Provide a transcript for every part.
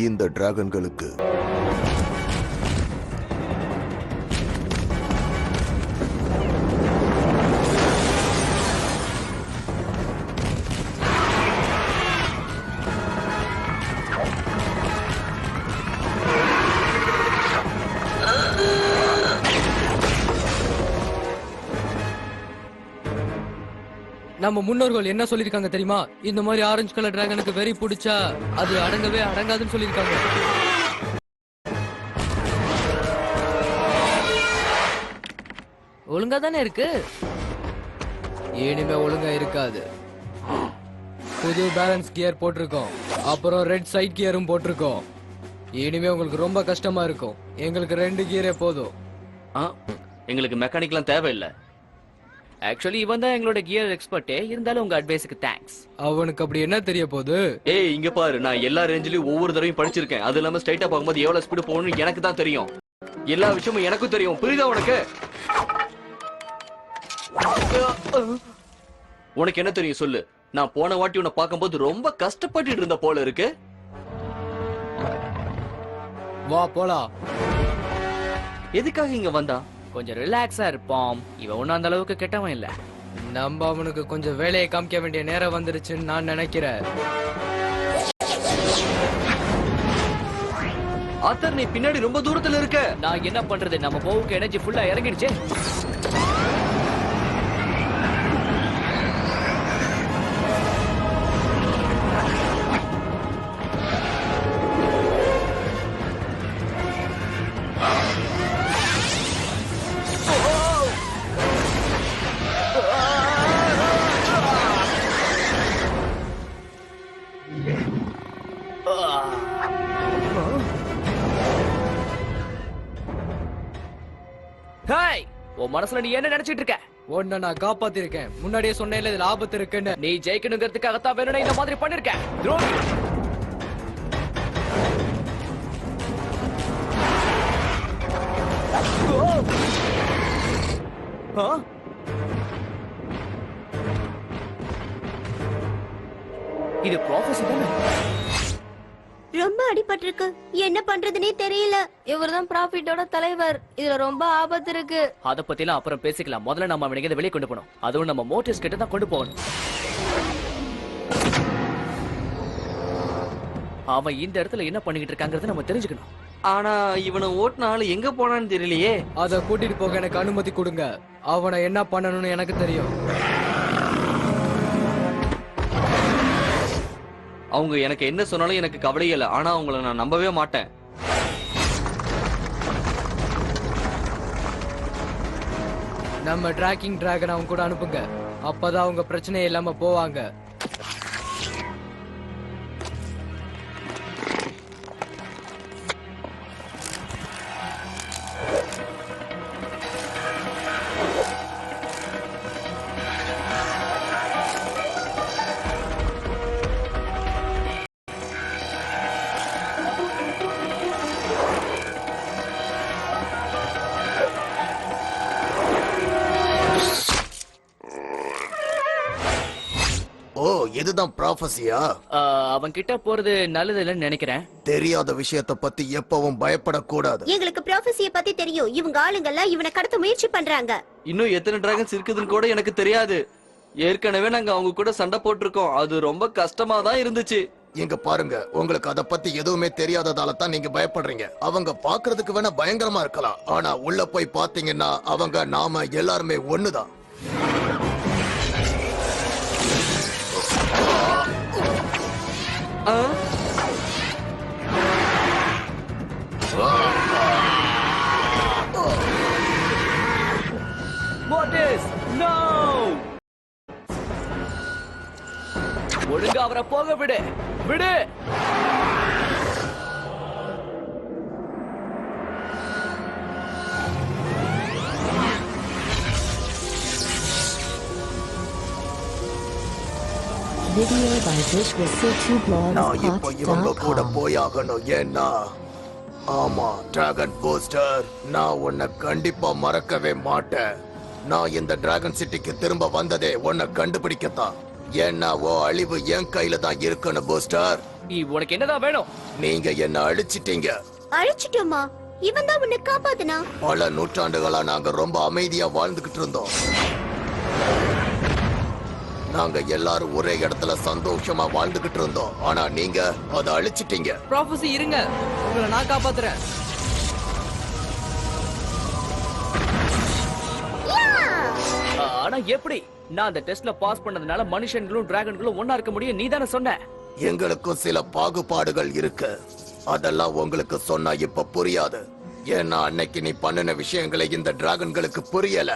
இந்த டிராகன்களுக்கு நம்ம முன்னோர்கள் என்ன சொல்லிருக்காங்க தெரியுமா? இந்த மாதிரி ஆரஞ்சு கலர் டிராகனுக்கு வெறி பிடிச்சா அது அடங்கவே அடங்காதுன்னு சொல்லிருக்காங்க. ஒழுங்கா தானே இருக்கு, இனிமே ஒழுங்கா இருக்காது. புது பேலன்ஸ் கியர் போட்டிருக்கோம், அப்புறம் ரெட் சைட் கியரும் போட்டிருக்கோம். இனிமே உங்களுக்கு ரொம்ப கஷ்டமா இருக்கும். எங்களுக்கு 2 கியரே போதும். எங்களுக்கு மெக்கானிக்லாம் தேவையில்லை. ஆக்சுவலி இவன் தான் எங்களோட கியர் எக்ஸ்பர்ட்டே. இருந்தாலும் உங்க அட்வைஸ்க்கு தேங்க்ஸ். அவனுக்கு அப்படி என்ன தெரிய போகுது? ஏய் இங்க பாரு, நான் எல்லா ரேஞ்சிலயும் ஒவ்வொரு தடவையும் படிச்சிருக்கேன். அது இல்லாம ஸ்ட்ரைட்டா பார்க்கும்போது எவ்வளவு ஸ்பீடு போகணும்னு எனக்கு தான் தெரியும். எல்லா விஷயமும் எனக்கும் தெரியும். புரியுதா உனக்கு? உனக்கு என்ன தெரியும் சொல்லு. நான் போன வாட்டி உன்னை பார்க்கும்போது ரொம்ப கஷ்டப்பட்டு இருந்த போல இருக்கு. வா போலாம். எதுக்காக இங்க வந்தா? கொஞ்சம் ரிலாக்ஸா இருப்போம். இவன் ஒன்னும் அந்த அளவுக்கு கெட்டவன் இல்ல. நம்ம அவனுக்கு கொஞ்சம் வேலையை காமிக்க வேண்டிய நேரம் வந்துருச்சுன்னு நான் நினைக்கிறேன். ஆத்தர் நீ பின்னாடி ரொம்ப தூரத்துல இருக்க. நான் என்ன பண்றது, நம்ம போவுக்கு எனர்ஜி ஃபுல்லா இறங்கிடுச்சு. உன் மனசுல நீ என்ன நினைச்சிட்டு இருக்க? உன்னை நான் காப்பாத்திருக்கேன். முன்னாடியே சொன்னேன்ல இதுல ஆபத்து இருக்குன்னு. நீ ஜெயிக்கணுங்கிறதுக்காகத்தான் வேணும் இந்த மாதிரி பண்ணிருக்க. துரோகி. இது ப்ராஃபஸி தானே? ரொம்ப அடிபட்டிருக்கு, என்ன பண்றதுனே தெரியல. இவர்தான் ப்ராஃபிட்டோட தலைவர். இதுல ரொம்ப ஆபத்து இருக்கு. அத பத்திலாம் அப்புறம் பேசிக்கலாம். முதல்ல நம்ம அவனுக்கு வெளியே கொண்டு போகணும். அதுவும் நம்ம மோட்டர்ஸ் கிட்ட தான் கொண்டு போகணும். அவன் இந்த இடத்துல என்ன பண்ணிட்டு இருக்காங்கறத நம்ம தெரிஞ்சுக்கணும். ஆனா இவனை ஓட்டுன ஆளு எங்க போனான்னு தெரியலையே. அத கூட்டிட்டு போக எனக்கு அனுமதி கொடுங்க. அவனை என்ன பண்ணணும்னு எனக்கு தெரியும். அவங்க எனக்கு என்ன சொன்னாலும் எனக்கு கவலையே இல்லை. ஆனா அவங்கள நான் நம்பவே மாட்டேன். நம்ம டிராக்கிங் டிராகன் அவங்க கூட அனுப்புங்க. அப்பதான் அவங்க பிரச்சனை இல்லாம போவாங்க. இதுதான் ப்ராஃபஸியா? அவன் கிட்ட போறது நல்லது இல்லைன்னு நினைக்கிறேன். தெரியாத விஷயத்தை பத்தி எப்பவும் பயப்படக்கூடாது. எங்களுக்கு ப்ராஃபஸிய பத்தி தெரியும். இவங்க ஆளுங்கெல்லாம் இவனை கடத்த முயற்சி பண்றாங்க. இன்னும் எத்தனை டிராகன்ஸ் இருக்குதுன்னு கூட எனக்கு தெரியாது. ஏற்கனவே நாங்க அவங்க கூட சண்டை போட்டிருக்கோம். அது ரொம்ப கஷ்டமா தான் இருந்துச்சு. எங்க பாருங்க, உங்களுக்கு அத பத்தி எதுவுமே தெரியாததால தான் நீங்க பயப்படுறீங்க. அவங்க பாக்குறதுக்கு வேணா பயங்கரமா இருக்கலாம், ஆனா உள்ள போய் பாத்தீங்கன்னா அவங்க நாம எல்லாருமே ஒண்ணுதான். ஒழுங்கா அவரை போக விடு. விடு. நான் இப்போ இவங்க கூட போயாகணும். ஏன்னா ஆமா டிராகன் போஸ்டர், நான் உன்னை கண்டிப்பா மறக்கவே மாட்டேன். நான் இந்த டிராகன் சிட்டிக்கு திரும்ப வந்ததே உன்னை கண்டுபிடிக்கத்தான். ஏன்னா ஓ அழிவு என் கையில தான் இருக்கணும் போஸ்டர். உனக்கு என்னதான் வேணும்? நீங்க என்ன அழிச்சிட்டீங்க. அழிச்சிட்டோமா? இவன் தான் உன்னை காப்பாத்துனா. பல நூற்றாண்டுகளா நாங்க ரொம்ப அமைதியா வாழ்ந்துகிட்டு இருந்தோம். நாங்க எல்லாரும் ஒரே இடத்துல சந்தோஷமா வாழ்ந்துகிட்டு இருந்தோம். ஆனா நீங்க அதை அழிச்சிட்டீங்க. ப்ராஃபஸி இருங்க, உங்களை நான் காப்பாத்துறேன். ஆனா எப்படி? நான் அந்த டெஸ்ட்ல பாஸ் பண்ணதுனால மனுஷங்களும் டிராகன்களும் ஒன்னா இருக்க முடியும் நீ தானே சொன்ன? எங்களுக்கும் சில பாகுபாடுகள் இருக்கு. அதெல்லாம் உங்களுக்கு சொன்னா இப்ப புரியாது. ஏன்னா அன்னைக்கு நீ பண்ணின விஷயங்களை இந்த டிராகன்களுக்கு புரியல.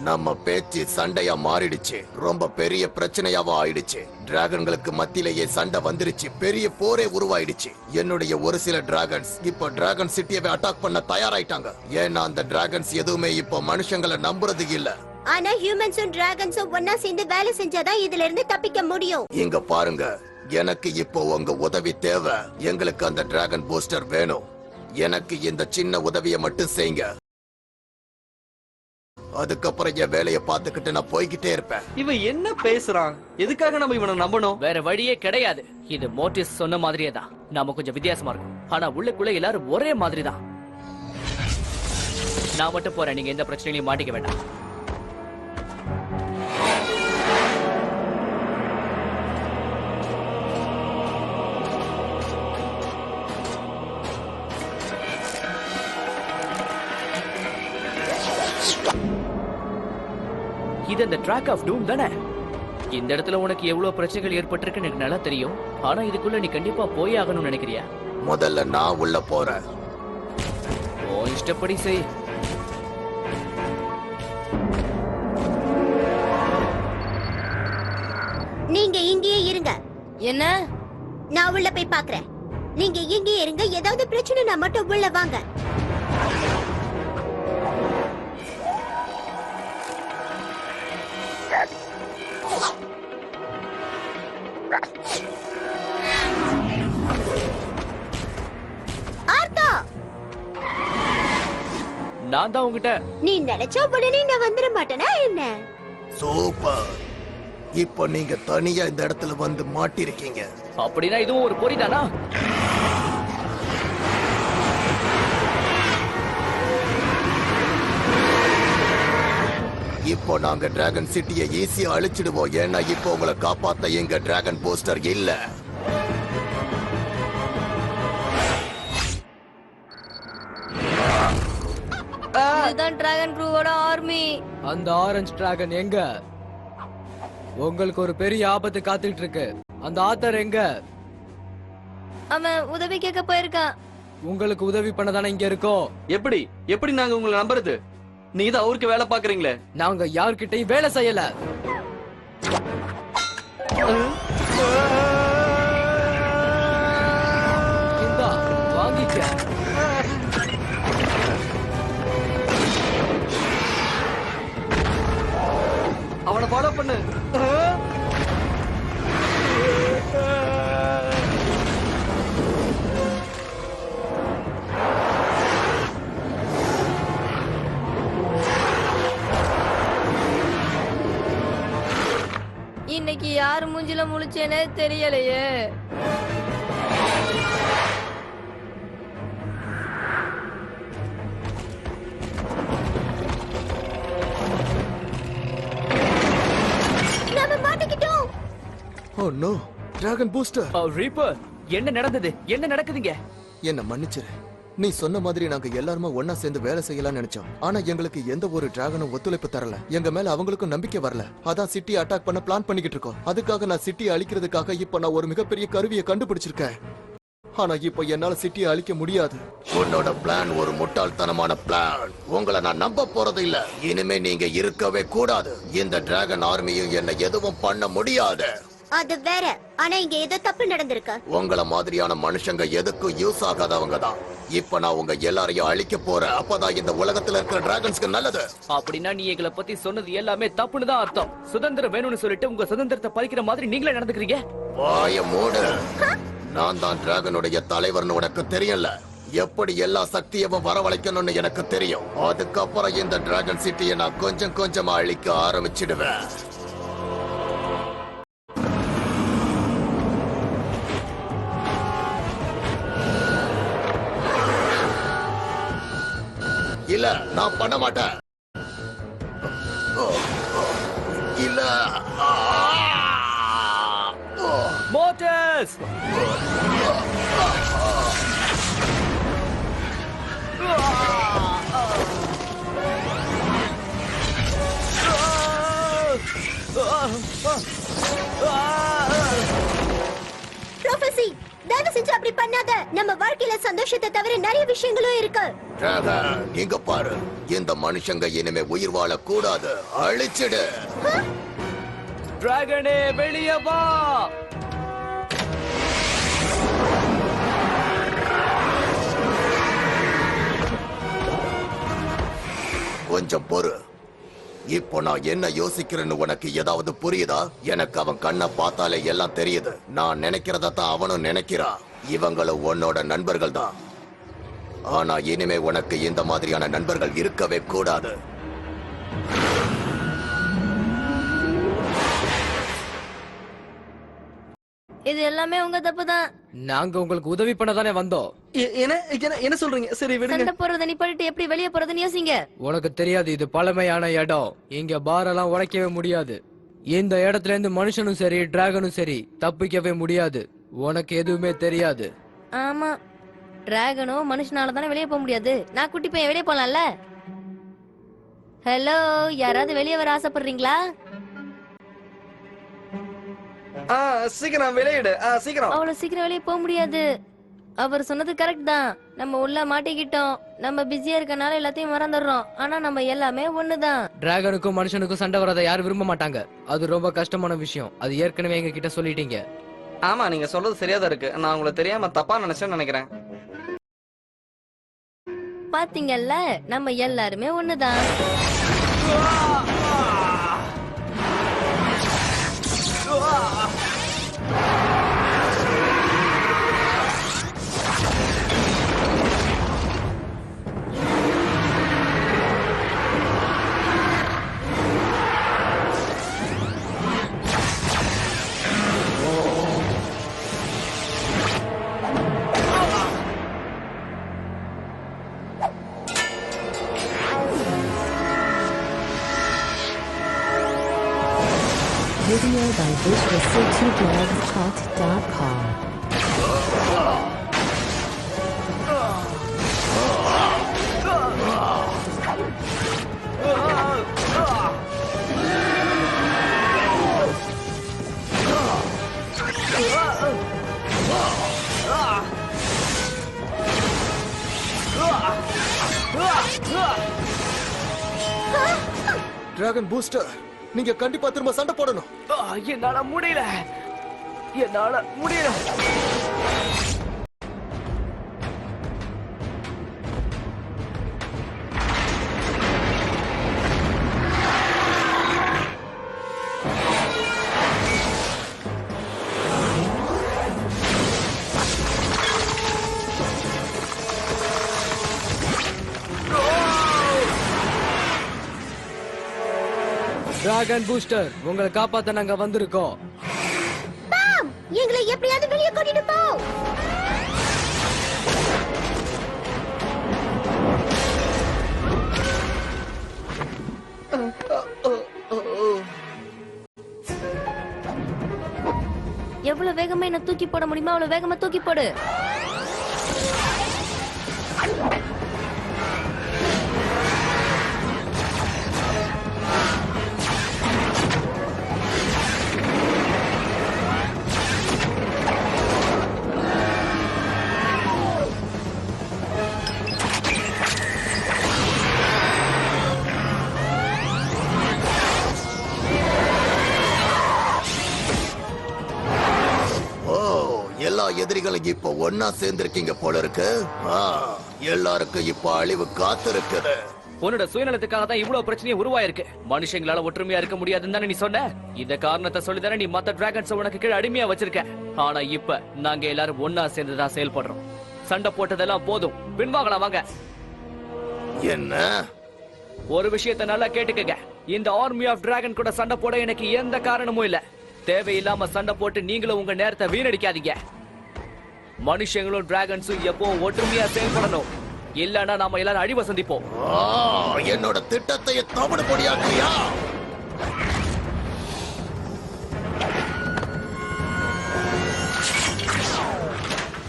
நம்ம பேச்சு சண்டையா மாறிடுச்சு. ரொம்ப பெரிய பிரச்சனையாவும் ஆயிடுச்சு. டிராகன்களுக்கு மத்தியிலேயே சண்டை வந்துருச்சு. பெரிய போரே உருவாயிடுச்சு. என்னுடைய ஒரு சில டிராகன்ஸ் இப்ப டிராகன் சிட்டியவே அட்டாக் பண்ண தயாராயிட்டாங்க. ஏன்னா அந்த டிராகன்ஸ் எதுவுமே இப்ப மனுஷங்களை நம்புறது இல்ல. ஆனா ஹியூமன்ஸும் டிராகன்ஸும் ஒன்னா சேர்ந்து வேலை செஞ்சாதான் இதுல இருந்து தப்பிக்க முடியும். இங்க பாருங்க, எனக்கு இப்போ உங்க உதவி தேவை. எங்களுக்கு அந்த டிராகன் பூஸ்டர் வேணும். எனக்கு இந்த சின்ன உதவியை மட்டும் செய்யுங்க. அதுக்கப்புறம் என் வேலையை பார்த்துக்கிட்டு நான் போய்கிட்டே இருப்பேன். இவன் என்ன பேசுறான்? எதுக்காக நம்ம இவனை நம்பணும்? வேற வழியே கிடையாது. இது மோட்டிஸ் சொன்ன மாதிரியே தான். நாம கொஞ்சம் வித்தியாசமா இருக்கும். ஆனா உள்ளுக்குள்ள எல்லாரும் ஒரே மாதிரி தான். நான் மட்டும் போறேன், நீங்க எந்த பிரச்சனையிலையும் மாட்டிக்க வேண்டாம். இது அந்த ட்ராக் ஆஃப் டூம் தானே? இந்த இடத்துல உனக்கு எவ்வளவு பிரச்சனைகள் ஏற்பட்டிருக்குன்னு எனக்கு நல்லா தெரியும். ஆனா இதுக்குள்ள நீ கண்டிப்பா போய் ஆகணும்னு நினைக்கிறியா? முதல்ல நான் உள்ள போறேன். ஓ இஷ்டப்படி செய். நீங்க இங்கேயே இருங்க. என்ன? நான் உள்ள போய் பாக்குறேன். நீங்க இங்கேயே இருங்க. ஏதாவது பிரச்சனைனா மட்டும் உள்ள வாங்க. ஆர்த்தா, நான் தான் உங்ககிட்ட. நீ நினைச்சா உடனே நான் வந்துட மாட்டேனா என்ன? சூப்பர். இப்போ நீங்க தனியா இந்த இடத்துல வந்து மாட்டிருக்கீங்க. அப்படின்னா இதுவும் ஒரு பொறிதானா? இப்போ நாங்க டிராகன் சிட்டியை ஈஸியா அழிச்சிடுவோம். ஏன்னா இப்போ உங்களை காப்பாத்த எங்க டிராகன் போஸ்டர் இல்ல. இதுதான் டிராகன் க்ரூவோட ஆர்மி. அந்த ஆரஞ்சு டிராகன் எங்க? உங்களுக்கு ஒரு பெரிய ஆபத்து காத்துக்கிட்டு இருக்கு. அந்த ஆத்தர் எங்க? அவன் உதவி கேட்க போயிருக்கான். உங்களுக்கு உதவி பண்ண தானே இங்க இருக்கோம். எப்படி எப்படி நாங்க உங்களை நம்புறது? நீங்க தான் அவருக்கு வேலை பாக்குறீங்களே. நாங்க யார்கிட்டயும் வேலை செய்யல. இந்தா, வாங்கிக்க. அவனை ஃபாலோ பண்ணு. இன்னைக்கு யார் மூஞ்சில முழிச்சேனே தெரியலையே. நாம மாட்டிக்கிட்டோம். Oh no, dragon booster. Reaper, என்ன நடந்தது? என்ன நடக்குதுங்க? என்ன மன்னிச்சிரு. நீ சொன்ன மாதிரி நாங்க எல்லாருமே ஒன்னா சேர்ந்து வேலை செய்யலாம்னு நினைச்சோம். ஆனா எங்களுக்கு எந்த ஒரு டிராகனும் ஒத்துழைப்பு தரல. எங்க மேல அவங்களுக்கும் நம்பிக்கை வரல. அதான் சிட்டியை அட்டாக் பண்ண பிளான் பண்ணிக்கிட்டு இருக்கோம். அதுக்காக நான் சிட்டியை அழிக்கிறதுக்காக இப்ப நான் ஒரு மிகப்பெரிய கருவியை கண்டுபிடிச்சிருக்கேன். ஆனா இப்ப என்னால சிட்டியை அழிக்க முடியாது. உன்னோட பிளான் ஒரு முட்டாள்தனமான பிளான். உங்களை நான் நம்ப போறது இல்ல. இனிமே நீங்க இருக்கவே கூடாது. இந்த டிராகன் ஆர்மியும் என்ன எதுவும் பண்ண முடியாது. அது வேற. ஆனா இங்க ஏதோ தப்பு நடந்திருக்கு. உங்கள மாதிரியான மனுஷங்க எதுக்கும் யூஸ் ஆகாதவங்க தான். இப்ப நான் உங்க எல்லாரையும் அழிக்க போறேன். அப்பதான் இந்த உலகத்துல இருக்கிற டிராகன்ஸ்க்கு நல்லது. அப்படின்னா நீ எங்களை பத்தி சொன்னது எல்லாமே தப்புன்னு தான் அர்த்தம். சுதந்திரம் வேணும்னு சொல்லிட்டு உங்க சுதந்திரத்தை பறிக்கிற மாதிரி நீங்களே நடந்துக்கிறீங்க. வாய மூடு. நான் தான் டிராகனுடைய தலைவர்னு உனக்கு தெரியல. எப்படி எல்லா சக்தியவும் வரவழைக்கணும்னு எனக்கு தெரியும். அதுக்கப்புறம் இந்த டிராகன் சிட்டியை நான் கொஞ்சம் கொஞ்சமா அழிக்க ஆரம்பிச்சிடுவேன். இல்ல நான் பண்ண மாட்டேன். இல்ல. மோட்டர்ஸ் ப்ரொஃபசி, தயவு செஞ்சு அப்படி பண்ணாத. நம்ம வாழ்க்கையில சந்தோஷத்தை தவிர நிறைய விஷயங்களும் இருக்கு. டிராகன், இங்க பாரு. இந்த மனுஷங்க இனிமே உயிர் வாழ கூடாது. அழிச்சிடு. டிராகனே வெளியே வா. கொஞ்சம் பொறு. இப்போ நான் என்ன யோசிக்கிறேன்னு உனக்கு ஏதாவது புரியுதா? எனக்கு அவன் கண்ணை பார்த்தாலே எல்லாம் தெரியுது. நான் நினைக்கிறத தான் அவனும் நினைக்கிறான். இவங்களும் உன்னோட நண்பர்கள் தான். ஆனா இனிமே உனக்கு இந்த மாதிரியான நண்பர்கள் இருக்கவே கூடாது. இது எல்லாமே உங்க தப்பு தான். நாங்க உங்களுக்கு உதவி பண்ண தானே வந்தோம். என்ன சொல்றீங்க? சரி விடுங்க. சண்டை போறத நிப்பாட்டிட்டு எப்படி வெளியே போறதுன்னு யோசிங்க. உனக்கு தெரியாது, இது பழமையான இடம். இங்க பாரெல்லாம் உடைக்கவே முடியாது. இந்த இடத்துல இருந்து மனுஷனும் சரி டிராகனும் சரி தப்பிக்கவே முடியாது. உனக்கு எதுவுமே தெரியாது. ஆமா, டிராகனோ மனுஷனால தானே வெளியே போக முடியாது. நான் குட்டி பையன் வெளியே போலாம்ல. ஹலோ, யாராவது வெளியே வர ஆசைப்படுறீங்களா? சீக்கிரம் விளையாடு. சீக்கிரம். அவ்வளவு சீக்கிரம் வெளியே போக முடியாது. அவர் சொன்னது கரெக்ட் தான். நம்ம உள்ள மாட்டிக்கிட்டோம். நம்ம பிஸியா இருக்கனால எல்லாத்தையும் மறந்துடுறோம். ஆனா நம்ம எல்லாமே ஒண்ணுதான். டிராகனுக்கும் மனுஷனுக்கும் சண்டை வரதை யாரும் விரும்ப மாட்டாங்க. அது ரொம்ப கஷ்டமான விஷயம். அது ஏற்கனவே எங்க கிட்ட சொல்லிட்டீங்க. ஆமா, நீங்க சொல்றது சரியாதான் இருக்கு. நான் உங்களை தெரியாம தப்பா நினைச்சேன்னு நினைக்கிறேன். பாத்தீங்கல்ல, நம்ம எல்லாருமே ஒண்ணுதான். Video by VisualCityBlogTalk.com. Dragon booster, நீங்க கண்டிப்பா திரும்ப சண்டை போடணும். என்னால முடியல. டிராகன் பூஸ்டர், உங்களை காப்பாத்த நாங்க வந்திருக்கோம். பாம், எங்களை எப்படியாவது வெளியே கூட்டிட்டு போ. எவ்வளவு வேகமா என்ன தூக்கி போட முடியுமோ அவ்வளவு வேகமா தூக்கி போடு. எல்லா எதிரிகளும் இப்ப ஒன்னா சேர்ந்திருக்கீங்க போல இருக்கு. எல்லாருக்கும் இப்ப அழிவு காத்து இருக்குது. உன்னோட சுயநலத்துக்காக தான் இவ்வளவு பிரச்சனையும் உருவாயிருக்கு. மனுஷங்களால ஒற்றுமையா இருக்க முடியாதுன்னு தானே நீ சொன்ன. இந்த காரணத்தை சொல்லிதானே நீ மத்த டிராகன்ஸ் உனக்கு கீழே அடிமையா வச்சிருக்க. ஆனா இப்ப நாங்க எல்லாரும் ஒன்னா சேர்ந்துதான் செயல்படுறோம். சண்டை போட்டதெல்லாம் போதும், பின்வாங்கலாம் வாங்க. என்ன? ஒரு விஷயத்தை நல்லா கேட்டுக்கங்க. இந்த ஆர்மி ஆஃப் டிராகன் கூட சண்டை போட எனக்கு எந்த காரணமும் இல்ல. தேவையில்லாம சண்டை போட்டு நீங்களும் உங்க நேரத்தை வீணடிக்காதீங்க. மனுஷங்களும் டிராகன்ஸும் எப்போ ஒற்றுமையா செயல்படணும். இல்லன்னா நாம எல்லாரும் அழிவை சந்திப்போம். என்னோட திட்டத்தை தவிடு பொடியாக்குறியா?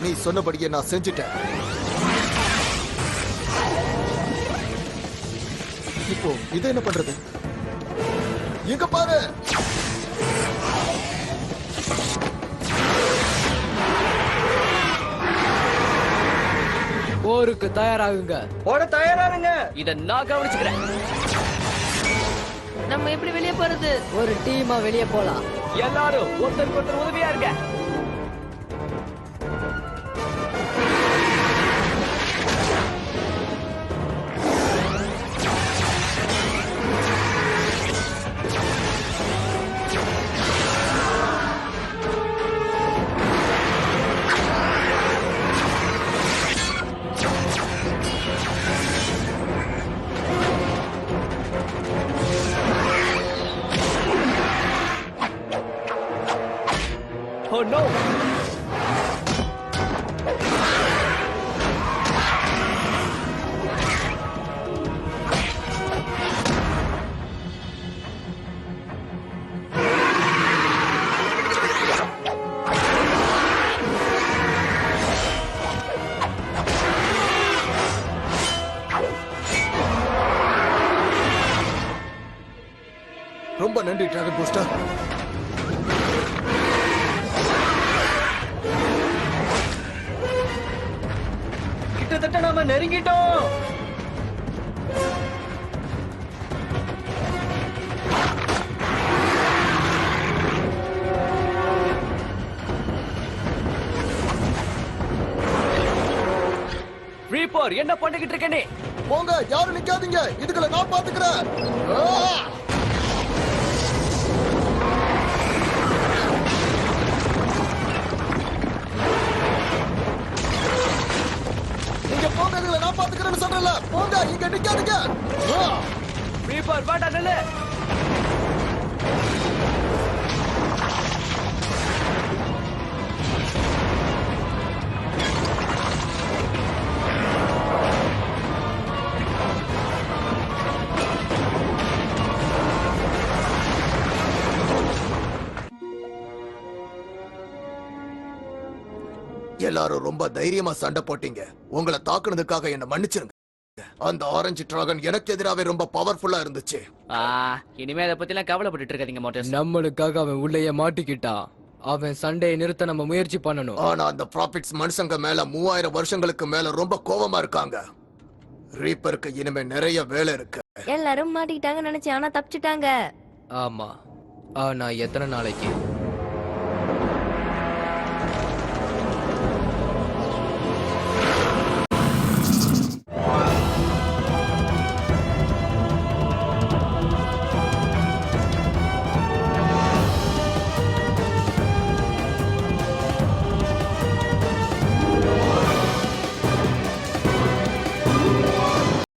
நீ சொன்னபடியே நான் செஞ்சுட்டேன். இப்போ இது என்ன பண்றது? இங்க பாரு. போருக்கு தயாராகுங்க. போட தயாராருங்க. இத நான் கவனிச்சுக்கிறேன். நம்ம எப்படி வெளியே போறது? ஒரு டீமா வெளியே போலாம். எல்லாரும் ஒருத்தருக்கு ஒருத்தர் உதவியா இருங்க. Oh no! ரொம்ப நன்றி டிராகன் பூஸ்டர். கிட்டத்தட்ட நாம நெருங்கிட்டோம். ரீப்பர் என்ன பண்ணிக்கிட்டு இருக்க நீ? போங்க, யாரும் நிக்காதீங்க. இதுக்குள்ள நான் பாத்துக்கிறேன். நீங்க போங்க, இதுல நான் பாத்துக்கிறேன்னு சொல்றல. போங்க, இங்க நிக்காதீங்க. ரீப்பர் வேண்டாம் நில்லு. எல்லாரும் ரொம்ப தைரியமா சண்டை போட்டீங்க. உங்களை தாக்குனதுக்காக என்ன மன்னிச்சிருங்க. அந்த ஆரஞ்சு டிராகன் எனக்கு எதிராவே ரொம்ப பவர்ஃபுல்லா இருந்துச்சு. இனிமே அதை பத்தி எல்லாம் கவலைப்பட்டு இருக்காதீங்க மோட்டர்ஸ். நம்மளுக்காக அவன் உள்ளேயே மாட்டிக்கிட்டான். அவன் சண்டையை நிறுத்த நம்ம முயற்சி பண்ணணும். ஆனா அந்த ப்ராஃபிட்ஸ் மனுஷங்க மேல 3000 வருஷங்களுக்கு மேல ரொம்ப கோவமா இருக்காங்க. ரீப்பருக்கு இனிமே நிறைய வேலை இருக்கு. எல்லாரும் மாட்டிக்கிட்டாங்க நினைச்சேன், ஆனா தப்பிச்சிட்டாங்க. ஆமா, ஆனா எத்தனை நாளைக்கு?